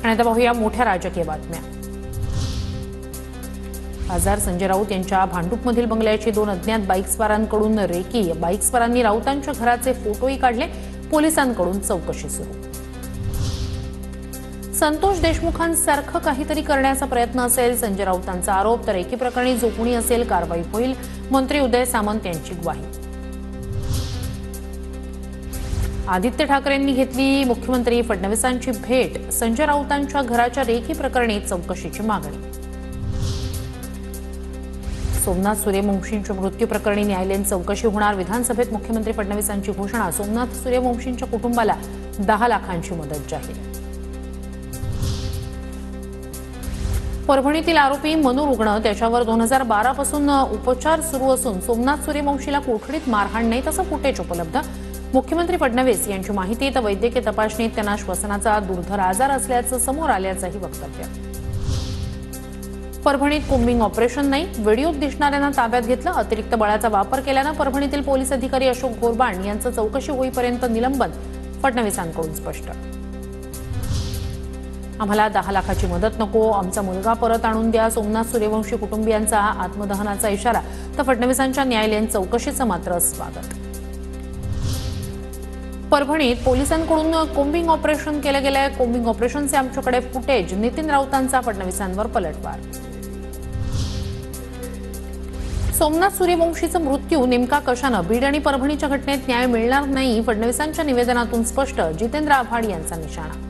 आणि आता पाहूया मोठ्या राजकीय बातम्या। खासदार संजय राऊत यांच्या भांडूपमधील बंगल्याची 2 अज्ञात बाईकस्वारांकडून रेकी। बाईकस्वारांनी राऊतांच्या घराचे फोटोही काढले। पोलिसांकडून चौकशी सुरू। संतोष देशमुखांसारखं काहीतरी करण्याचा प्रयत्न असेल संजय राऊतांचा आरोप। तर रेकी प्रकरणी जो कोणी असेल कारवाई होईल, मंत्री उदय सामंत यांची ग्वाही। आदित्य ठाकरेंनी घेतली मुख्यमंत्री फडणवीसांची भेट। संजय राऊतांच्या घराच्या रेकी प्रकरणी चौकशीची मागणी। सोमनाथ सूर्यवंशींच्या मृत्यू प्रकरणी न्यायालयीन चौकशी होणार। विधानसभेत मुख्यमंत्री फडणवीसांची घोषणा। सोमनाथ सूर्यवंशींच्या कुटुंबाला 10 लाखांची मदत जाहीर। परभणीतील आरोपी मनू रुग्ण, त्याच्यावर 2012 पासून उपचार सुरू असून सोमनाथ सूर्यवंशीला कोठडीत मारहाण नाही तसं फुटेज उपलब्ध। मुख्यमंत्री फडणवीस यांची माहिती तर वैद्यकीय तपासणीत त्यांना श्वसनाचा दुर्धर आजार असल्याचं समोर आल्याचंही वक्तव्य। परभणीत कोम्बिंग ऑपरेशन नाही, व्हिडिओत दिसणाऱ्यांना ताब्यात घेतलं। अतिरिक्त बळाचा वापर केल्यानं परभणीतील पोलीस अधिकारी अशोक गोरबाण यांचं चौकशी होईपर्यंत निलंबन। फडणवीसांकडून स्पष्ट। आम्हाला 10 लाखाची मदत नको, आमचा मुलगा परत आणून द्या। सोमनाथ सूर्यवंशी कुटुंबियांचा आत्मदहनाचा इशारा। तर फडणवीसांच्या न्यायालयीन चौकशीचं मात्र स्वागत। परभणीत पोलिसांकडून कोम्बिंग ऑपरेशन केलं गेलंय। कोम्बिंग ऑपरेशनचे आमच्याकडे फुटेज। नितीन राऊतांचा फडणवीसांवर पलटवार। सोमनाथ सूर्यवंशीचा मृत्यू नेमका कशानं? बीड आणि परभणीच्या घटनेत न्याय मिळणार नाही, फडणवीसांच्या निवेदनातून स्पष्ट। जितेंद्र आव्हाड यांचा निशाणा।